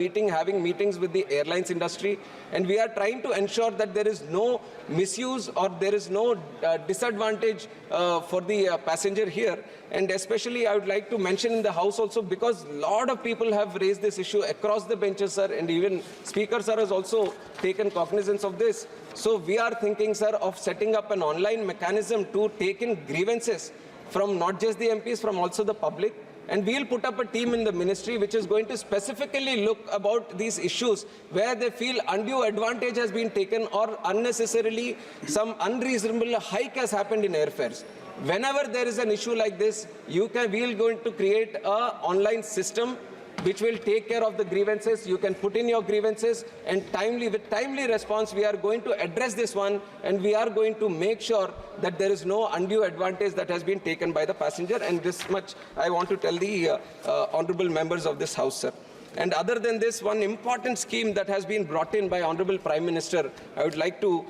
having meetings with the airlines industry, and we are trying to ensure that there is no misuse or there is no disadvantage for the passenger here. And especially I would like to mention in the House also, because a lot of people have raised this issue across the benches, sir, and even Speaker sir has also taken cognizance of this. So we are thinking, sir, of setting up an online mechanism to take in grievances from not just the MPs, from also the public. And we'll put up a team in the ministry which is going to specifically look about these issues where they feel undue advantage has been taken or unnecessarily some unreasonable hike has happened in airfares. Whenever there is an issue like this, we're going to create an online system which will take care of the grievances. You can put in your grievances, and with timely response, we are going to address this one, and we are going to make sure that there is no undue advantage that has been taken by the passenger. And this much I want to tell the honorable members of this House, sir. And other than this, one important scheme that has been brought in by Honorable Prime Minister, I would like to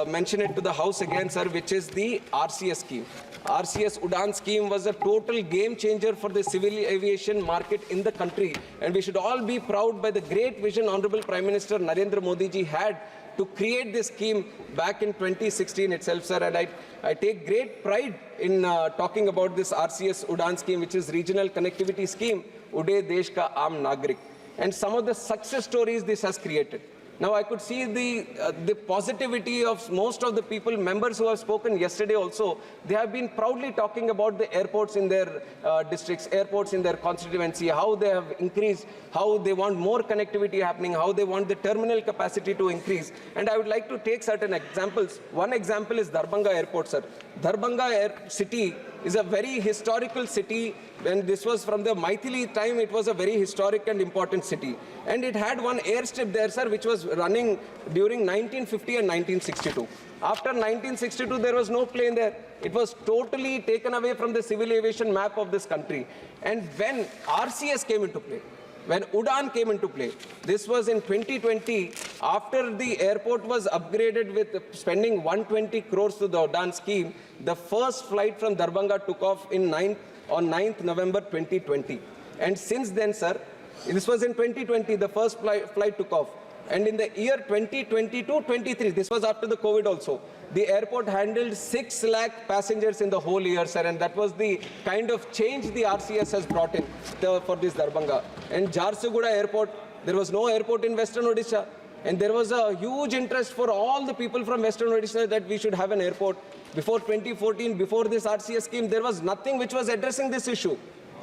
mention it to the House again, sir, which is the RCS scheme. RCS Udan scheme was a total game changer for the civil aviation market in the country. And we should all be proud by the great vision Honorable Prime Minister Narendra Modi ji had to create this scheme back in 2016 itself, sir. And I take great pride in talking about this RCS Udan scheme, which is Regional Connectivity Scheme, Ude Desh Ka Aam Nagrik. And some of the success stories this has created. Now, I could see the positivity of most of the people, members who have spoken yesterday also. They have been proudly talking about the airports in their districts, airports in their constituency, how they have increased, how they want more connectivity happening, how they want the terminal capacity to increase. And I would like to take certain examples. One example is Darbhanga Airport, sir. Darbhanga city is a very historical city. When this was from the Maithili time, it was a very historic and important city. And it had one airstrip there, sir, which was running during 1950 and 1962. After 1962, there was no plane there. It was totally taken away from the civil aviation map of this country. And when RCS came into play, when Udan came into play, this was in 2020, after the airport was upgraded with spending 120 crores to the Udan scheme, the first flight from Darbhanga took off on 9th November 2020. And since then, sir, this was in 2020, the first flight took off. And in the year 2022-23, this was after the COVID also, the airport handled 6 lakh passengers in the whole year, sir. And that was the kind of change the RCS has brought in for this Darbhanga. And Jharsuguda Airport, there was no airport in Western Odisha. And there was a huge interest for all the people from Western Odisha that we should have an airport. Before 2014, before this RCS scheme, there was nothing which was addressing this issue.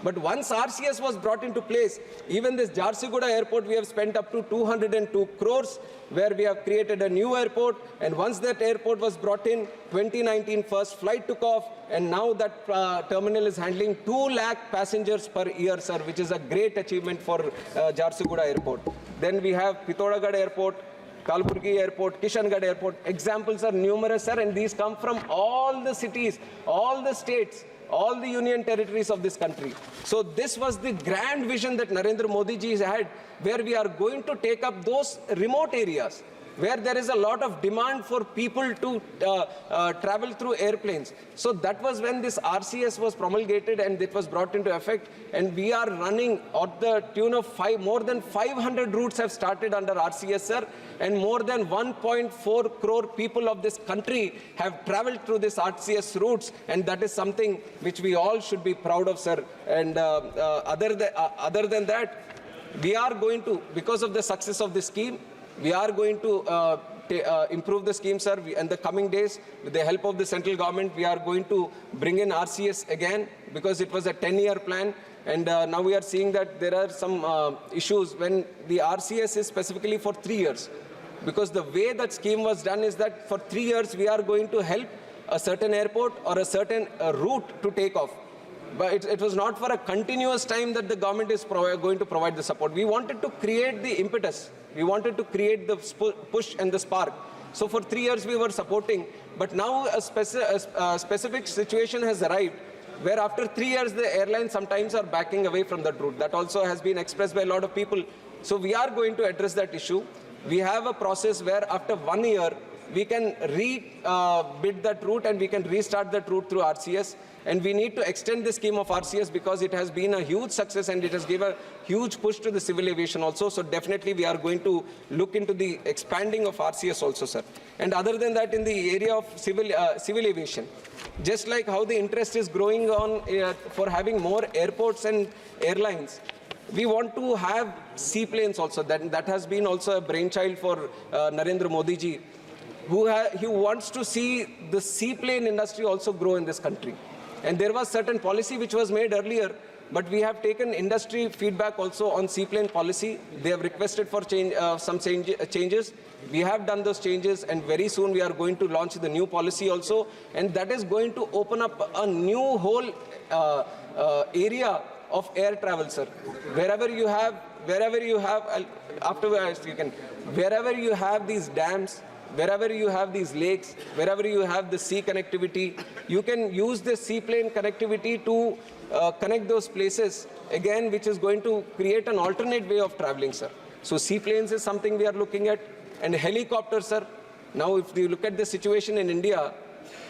But once RCS was brought into place, even this Jharsuguda airport, we have spent up to 202 crores, where we have created a new airport. And once that airport was brought in, 2019 first flight took off, and now that terminal is handling 2 lakh passengers per year, sir, which is a great achievement for Jharsuguda airport. Then we have Pithodgarh airport, Kalburgi Airport, Kishangarh Airport. Examples are numerous, sir, and these come from all the cities, all the states, all the union territories of this country. So this was the grand vision that Narendra Modi ji had, where we are going to take up those remote areas where there is a lot of demand for people to travel through airplanes. So that was when this RCS was promulgated and it was brought into effect. And we are running at the tune of more than 500 routes have started under RCS, sir. And more than 1.4 crore people of this country have traveled through this RCS routes. And that is something which we all should be proud of, sir. And other than that, we are going to, because of the success of this scheme, we are going to improve the scheme, sir. In the coming days, with the help of the central government, we are going to bring in RCS again, because it was a 10-year plan. And now we are seeing that there are some issues when the RCS is specifically for 3 years. Because the way that scheme was done is that for 3 years, we are going to help a certain airport or a certain route to take off. But it was not for a continuous time that the government is going to provide the support. We wanted to create the impetus. We wanted to create the push and the spark. So for 3 years we were supporting, but now a specific situation has arrived where after 3 years the airlines sometimes are backing away from that route. That also has been expressed by a lot of people. So we are going to address that issue. We have a process where after 1 year, we can bid that route and we can restart that route through RCS. And we need to extend the scheme of RCS because it has been a huge success and it has given a huge push to the civil aviation also. So definitely we are going to look into the expanding of RCS also, sir. And other than that, in the area of civil aviation, just like how the interest is growing on for having more airports and airlines, we want to have seaplanes also. That has been also a brainchild for Narendra Modi ji, he wants to see the seaplane industry also grow in this country. And there was certain policy which was made earlier, but we have taken industry feedback also on seaplane policy. They have requested for some changes. We have done those changes, and very soon we are going to launch the new policy also. And that is going to open up a new whole area of air travel, sir. Wherever you have these dams, wherever you have these lakes, wherever you have the sea connectivity, you can use the seaplane connectivity to connect those places again, which is going to create an alternate way of traveling, sir. So seaplanes is something we are looking at, and helicopters, sir. Now, if you look at the situation in India,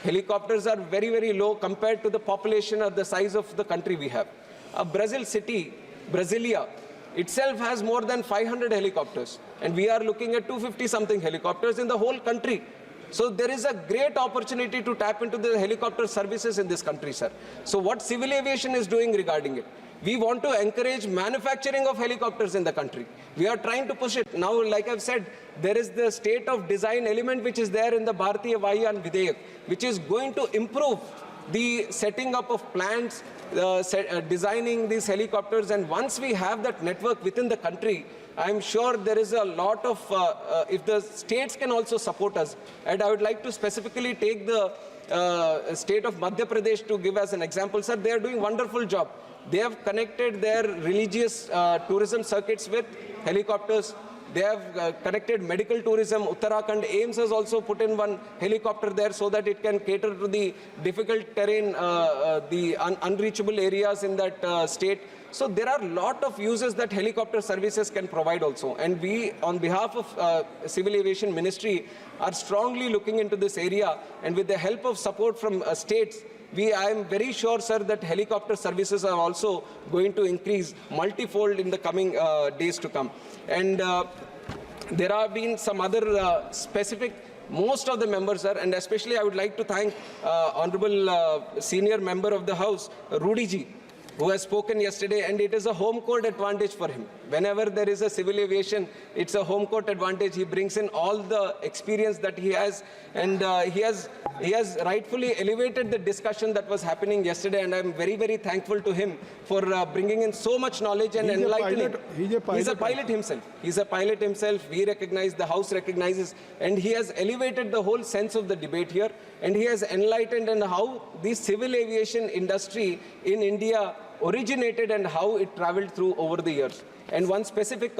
helicopters are very, very low compared to the population or the size of the country we have. A Brazil city, Brasilia, itself has more than 500 helicopters, and we are looking at 250-something helicopters in the whole country. So there is a great opportunity to tap into the helicopter services in this country, sir. So what civil aviation is doing regarding it? We want to encourage manufacturing of helicopters in the country. We are trying to push it. Now, like I've said, there is the state of design element which is there in the Bharatiya Vayu Videyak, which is going to improve the setting up of plants, designing these helicopters. And once we have that network within the country, I'm sure there is a lot of, if the states can also support us, and I would like to specifically take the state of Madhya Pradesh to give as an example, sir. They are doing a wonderful job. They have connected their religious tourism circuits with helicopters. They have connected medical tourism. Uttarakhand AIMS has also put in one helicopter there so that it can cater to the difficult terrain, the unreachable areas in that state. So there are a lot of uses that helicopter services can provide also. And we, on behalf of Civil Aviation Ministry, are strongly looking into this area. And with the help of support from states, I am very sure, sir, that helicopter services are also going to increase multifold in the coming days to come. And there have been some other specific, most of the members, sir, and especially I would like to thank Honorable Senior Member of the House, Rudy ji, who has spoken yesterday, and it is a home court advantage for him. Whenever there is a civil aviation, it's a home court advantage. He brings in all the experience that he has, and he has rightfully elevated the discussion that was happening yesterday, and I'm very, very thankful to him for bringing in so much knowledge and enlightening. He's a pilot himself. He's a pilot himself. We recognize, the House recognizes, and he has elevated the whole sense of the debate here, and he has enlightened on how the civil aviation industry in India originated and how it traveled through over the years. And one specific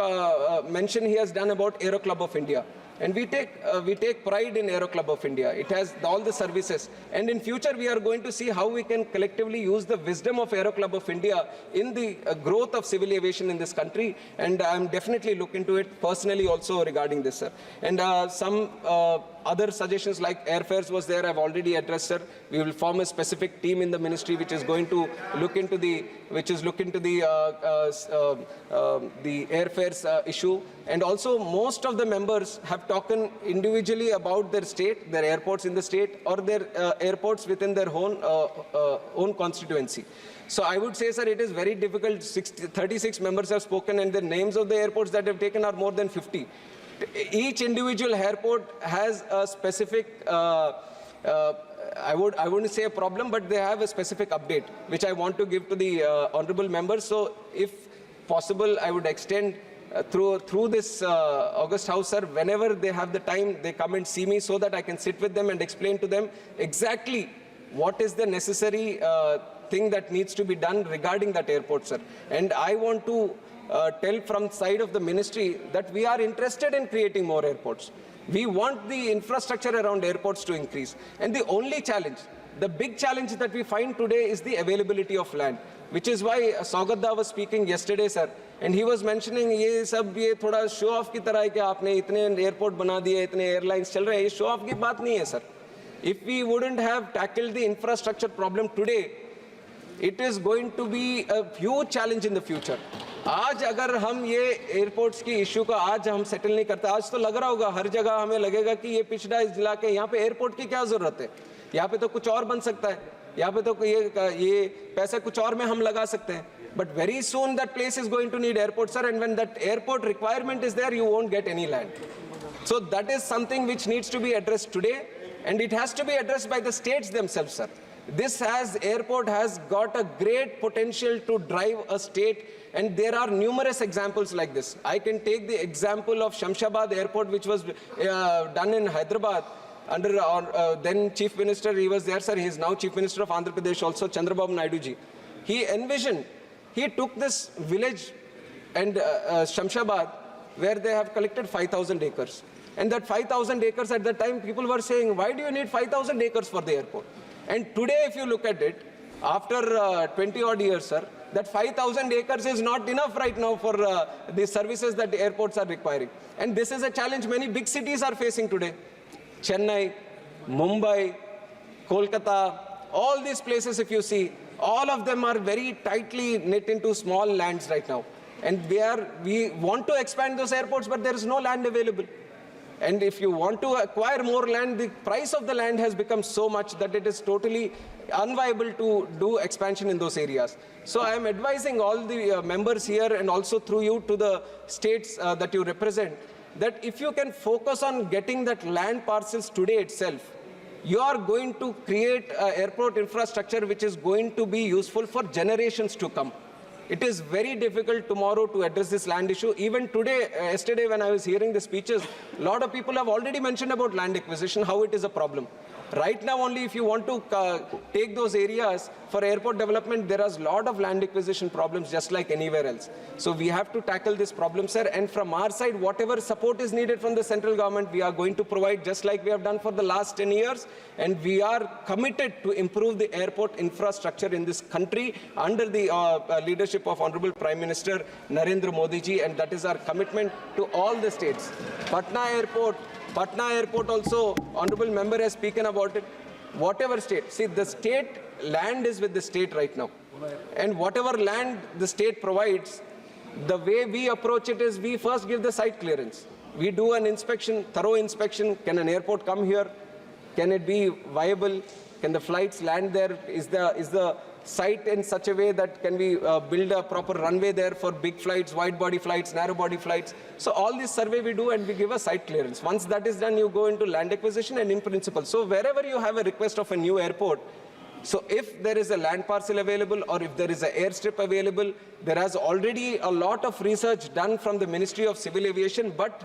mention he has done about Aero Club of India. And we take pride in Aero Club of India. It has all the services. And in future, we are going to see how we can collectively use the wisdom of Aero Club of India in the growth of civil aviation in this country. And I'm definitely looking into it personally also regarding this, sir. And some other suggestions like airfares was there, I've already addressed, sir. We will form a specific team in the ministry which is going to look into the airfares issue. And also, most of the members have talked individually about their state, their airports in the state, or their airports within their own constituency. So I would say, sir, it is very difficult. 36 members have spoken, and the names of the airports that have taken are more than 50. Each individual airport has a specific, I wouldn't say a problem, but they have a specific update, which I want to give to the honorable members. So if possible, I would extend through this August House, sir, whenever they have the time, they come and see me so that I can sit with them and explain to them exactly what is the necessary thing that needs to be done regarding that airport, sir. And I want to tell from the side of the ministry that we are interested in creating more airports. We want the infrastructure around airports to increase. And the only challenge, the big challenge that we find today is the availability of land, which is why Saugadda was speaking yesterday, sir. And he was mentioning ये थोड़ा show off की तरह है कि आपने इतने airport बना दिए, इतने airlines चल रहे हैं, ये show off की बात नहीं है sir. If we wouldn't have tackled the infrastructure problem today, it is going to be a huge challenge in the future. आज अगर हम ये एयरपोर्ट्स की इश्यू का आज हम सेटल नहीं करते, आज तो लग रहा होगा हर जगह हमें लगेगा कि ये पिछड़ा जिला के यहाँ पे एयरपोर्ट की क्या जरूरत है, यहाँ पे तो कुछ और बन सकता है, यहाँ पे तो ये पैसा कुछ और में हम लगा सकते हैं. But very soon that place is going to need airport, sir, and when that airport requirement is there, you won't get any land. So that is something which needs to be addressed today, and it has to be addressed by the states themselves, sir. This airport has got a great potential to drive a state, and there are numerous examples like this. I can take the example of Shamshabad Airport, which was done in Hyderabad under then Chief Minister. He was there, sir. He is now Chief Minister of Andhra Pradesh also, Chandrababu Naidu ji. He took this village and Shamshabad, where they have collected 5,000 acres. And that 5,000 acres at that time, people were saying, why do you need 5,000 acres for the airport? And today, if you look at it, after 20 odd years, sir, that 5,000 acres is not enough right now for the services that the airports are requiring. And this is a challenge many big cities are facing today. Chennai, Mumbai, Kolkata, all these places, if you see, all of them are very tightly knit into small lands right now. And we want to expand those airports, but there is no land available. And if you want to acquire more land, the price of the land has become so much that it is totally unviable to do expansion in those areas. So I am advising all the members here and also through you to the states that you represent, that if you can focus on getting that land parcels today itself, you are going to create airport infrastructure which is going to be useful for generations to come. It is very difficult tomorrow to address this land issue. Even today, yesterday when I was hearing the speeches, a lot of people have already mentioned about land acquisition, how it is a problem. Right now only, if you want to take those areas for airport development, there is a lot of land acquisition problems just like anywhere else. So we have to tackle this problem, sir. And from our side, whatever support is needed from the central government, we are going to provide just like we have done for the last 10 years. And we are committed to improve the airport infrastructure in this country under the leadership of Honorable Prime Minister Narendra Modi ji. And that is our commitment to all the states. Patna Airport also, Honorable Member has spoken about it. Whatever state, see the state land is with the state right now. And whatever land the state provides, the way we approach it is we first give the site clearance. We do an inspection, thorough inspection. Can an airport come here? Can it be viable? Can the flights land there? Is the site in such a way that can we build a proper runway there for big flights, wide body flights, narrow body flights? So all this survey we do and we give a site clearance. Once that is done, you go into land acquisition and in principle. So wherever you have a request of a new airport, so if there is a land parcel available or if there is an airstrip available, there has already a lot of research done from the Ministry of Civil Aviation. But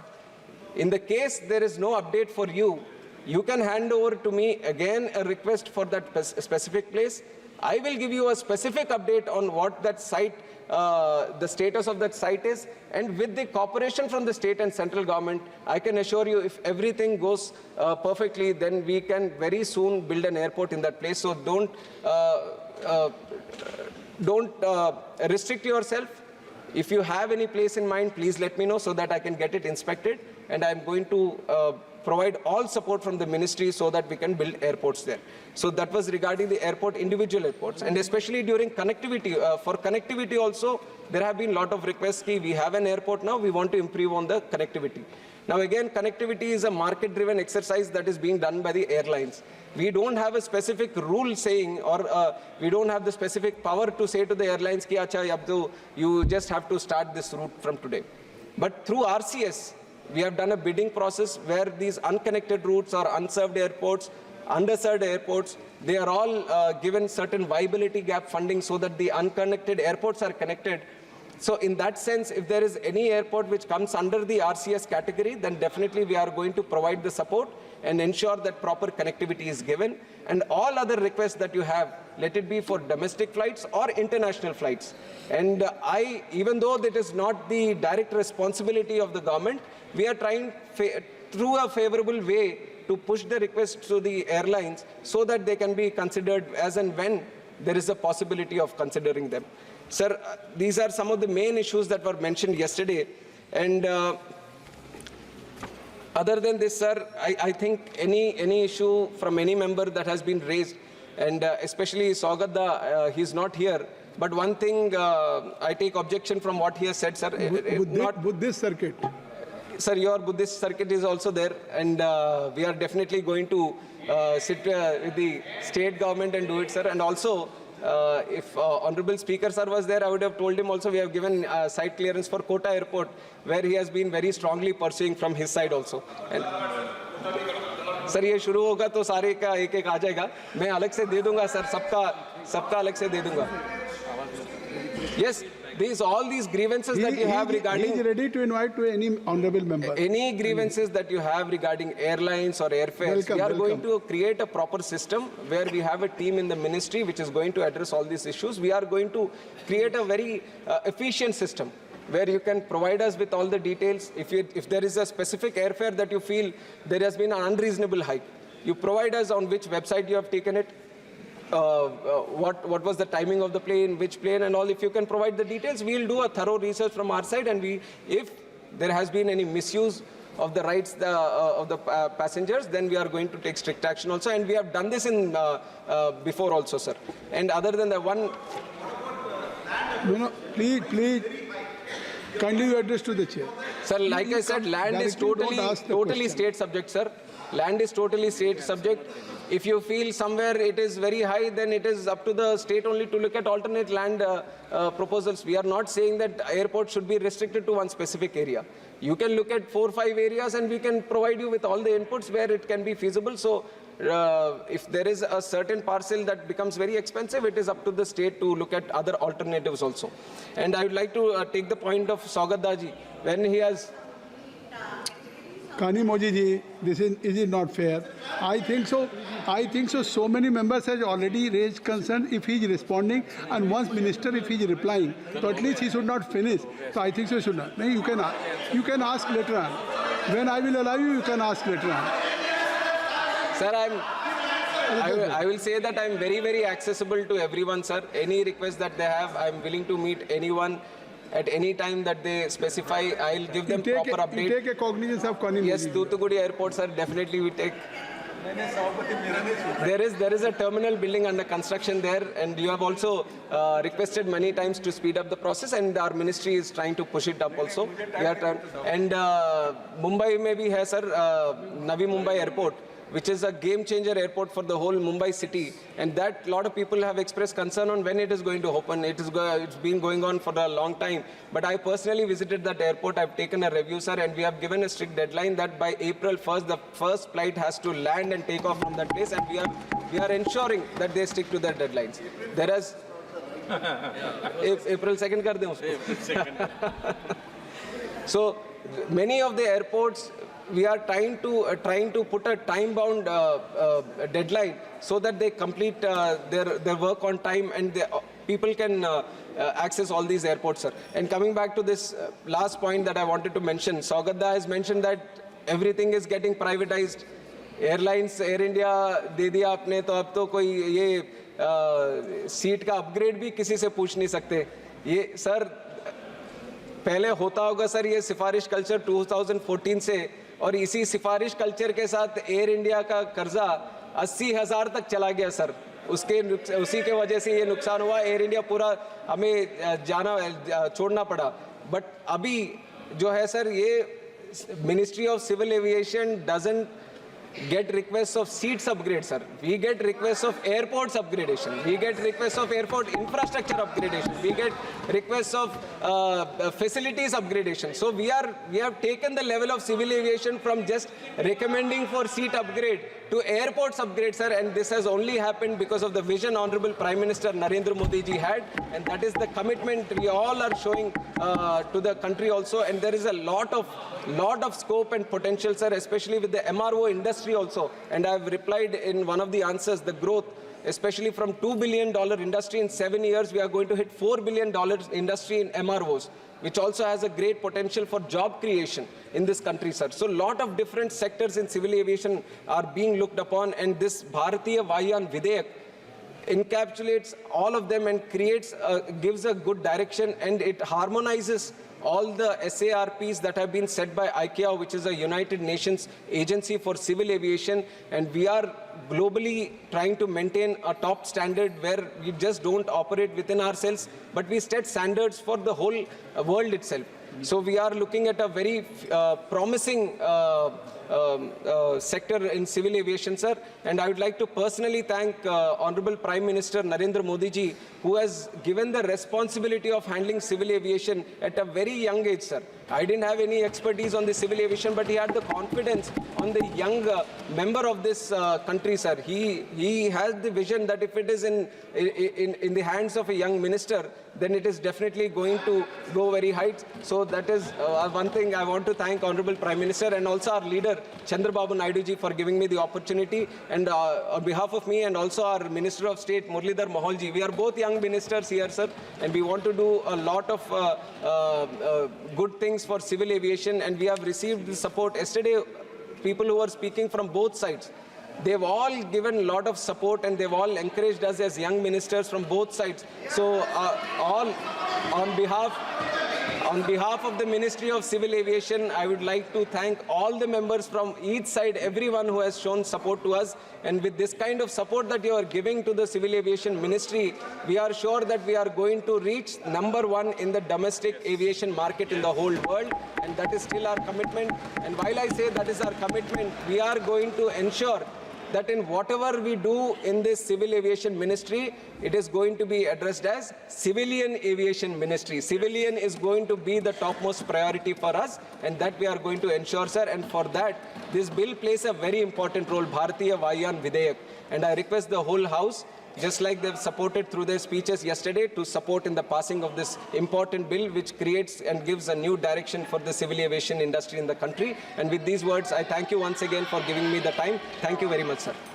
in the case there is no update for you, you can hand over to me again a request for that specific place. I will give you a specific update on what that site, the status of that site is, and with the cooperation from the state and central government, I can assure you if everything goes perfectly, then we can very soon build an airport in that place. So don't restrict yourself. If you have any place in mind, please let me know so that I can get it inspected, and I'm going to provide all support from the ministry so that we can build airports there. So that was regarding the airport, individual airports, and especially during connectivity. For connectivity also, there have been a lot of requests. We have an airport now, we want to improve on the connectivity. Now again, connectivity is a market-driven exercise that is being done by the airlines. We don't have a specific rule saying, or we don't have the specific power to say to the airlines, ki, Acha, you just have to start this route from today. But through RCS, we have done a bidding process where these unconnected routes or unserved airports, underserved airports, they are all given certain viability gap funding so that the unconnected airports are connected. So in that sense, if there is any airport which comes under the RCS category, then definitely we are going to provide the support and ensure that proper connectivity is given. And all other requests that you have, let it be for domestic flights or international flights. And even though that is not the direct responsibility of the government, we are trying through a favorable way to push the request to the airlines so that they can be considered as and when there is a possibility of considering them. Sir, these are some of the main issues that were mentioned yesterday. And other than this, sir, I think any issue from any member that has been raised, and especially Saugadda, he's not here. But one thing, I take objection from what he has said, sir. Buddhist circuit. Sir, your Buddhist circuit is also there, and we are definitely going to sit with the state government and do it, sir. And also, if Honorable Speaker sir was there, I would have told him also we have given site clearance for Kota Airport, where he has been very strongly pursuing from his side also. And sir ये शुरू होगा तो सारे का एक एक आ जाएगा, मैं अलग से दे दूंगा सर, सबका अलग से दे दूंगा. Yes, all these grievances that you have regarding... He is ready to invite to any honorable member. Any grievances that you have regarding airlines or airfares, we are going to create a proper system where we have a team in the ministry which is going to address all these issues. We are going to create a very efficient system where you can provide us with all the details. If there is a specific airfare that you feel there has been an unreasonable hike, you provide us on which website you have taken it, what was the timing of the plane, which plane and all. If you can provide the details, we'll do a thorough research from our side, and if there has been any misuse of the rights of the passengers, then we are going to take strict action also, and we have done this in before also, sir. And other than the one... No, please, kindly you address to the chair. Sir, like I said, land is totally state subject, sir. Land is totally state subject. If you feel somewhere it is very high, then it is up to the state only to look at alternate land proposals. We are not saying that airport should be restricted to one specific area. You can look at 4 or 5 areas and we can provide you with all the inputs where it can be feasible. So if there is a certain parcel that becomes very expensive, it is up to the state to look at other alternatives also. And I would like to take the point of Saugadda ji, when he has... Kani Moji ji, is it not fair? I think so. So many members have already raised concern. If he is responding, and once minister, if he is replying, so at least he should not finish. So I think so should not. No, you can ask later on. When I will allow you, you can ask later on. Sir, I will say that I am very, very accessible to everyone, sir. Any request that they have, I am willing to meet anyone. At any time that they specify, I'll give them proper update. You take a cognizance of Kani. Yes, Thoothukudi Airport, sir, definitely we take. There is a terminal building under construction there, and you have also requested many times to speed up the process, and our ministry is trying to push it up also. We are trying, and Mumbai may be here, sir, Navi Mumbai Airport, which is a game-changer airport for the whole Mumbai city. And that lot of people have expressed concern on when it is going to open. It's been going on for a long time. But I personally visited that airport. I've taken a review, sir, and we have given a strict deadline that by April 1st, the first flight has to land and take off from that place. And we are ensuring that they stick to their deadlines. There is... April 2nd kar de usko. So, many of the airports, we are trying to put a time-bound deadline so that they complete their work on time, and people can access all these airports, sir. And coming back to this last point that I wanted to mention, Saugadda has mentioned that everything is getting privatized. Airlines, Air India दे दिया आपने, तो अब तो कोई ये seat का upgrade भी किसी से पूछ नहीं सकते. ये सर पहले होता होगा सर, ये सिफारिश कल्चर 2014 से, और इसी सिफारिश कल्चर के साथ एयर इंडिया का कर्जा 80,000 तक चला गया सर. उसी के वजह से ये नुकसान हुआ. एयर इंडिया पूरा हमें छोड़ना पड़ा. बट अभी जो है सर, ये Ministry of Civil Aviation doesn't get requests of seats upgrade, sir. We get requests of airports upgradation. We get requests of airport infrastructure upgradation. We get requests of facilities upgradation. So we have taken the level of civil aviation from just recommending for seat upgrade to airports upgrade, sir. And this has only happened because of the vision Honorable Prime Minister Narendra Modi ji had, and that is the commitment we all are showing to the country also. And there is a lot of scope and potential, sir, especially with the MRO industry also. And I have replied in one of the answers, the growth, especially from $2 billion industry in 7 years, we are going to hit $4 billion industry in MROs, which also has a great potential for job creation in this country, sir. So a lot of different sectors in civil aviation are being looked upon, and this Bharatiya Vayan Videyak encapsulates all of them and gives a good direction, and it harmonizes all the SARPs that have been set by ICAO, which is a United Nations agency for civil aviation, and we are globally trying to maintain a top standard where we just don't operate within ourselves, but we set standards for the whole world itself. So we are looking at a very promising sector in civil aviation, sir. And I would like to personally thank Honorable Prime Minister Narendra Modi ji, who has given the responsibility of handling civil aviation at a very young age, sir. I didn't have any expertise on the civil aviation, but he had the confidence on the young member of this country, sir. He has the vision that if it is in the hands of a young minister, then it is definitely going to go very heights. So that is one thing I want to thank Honorable Prime Minister and also our leader, Chandrababu Naidu ji, for giving me the opportunity. And on behalf of me and also our Minister of State, Muralidhar Mohal ji, we are both young ministers here, sir, and we want to do a lot of good things for civil aviation, and we have received the support. Yesterday, people who were speaking from both sides, they've all given a lot of support and they've all encouraged us as young ministers from both sides. So all on behalf of the Ministry of Civil Aviation, I would like to thank all the members from each side, everyone who has shown support to us. And with this kind of support that you are giving to the Civil Aviation Ministry, we are sure that we are going to reach #1 in the domestic aviation market in the whole world. And that is still our commitment. And while I say that is our commitment, we are going to ensure that in whatever we do in this Civil Aviation Ministry, it is going to be addressed as Civilian Aviation Ministry. Civilian is going to be the topmost priority for us, and that we are going to ensure, sir. And for that, this bill plays a very important role, Bharatiya Vayan Videyak. And I request the whole House, just like they've supported through their speeches yesterday, to support in the passing of this important bill, which creates and gives a new direction for the civil aviation industry in the country. And with these words, I thank you once again for giving me the time. Thank you very much, sir.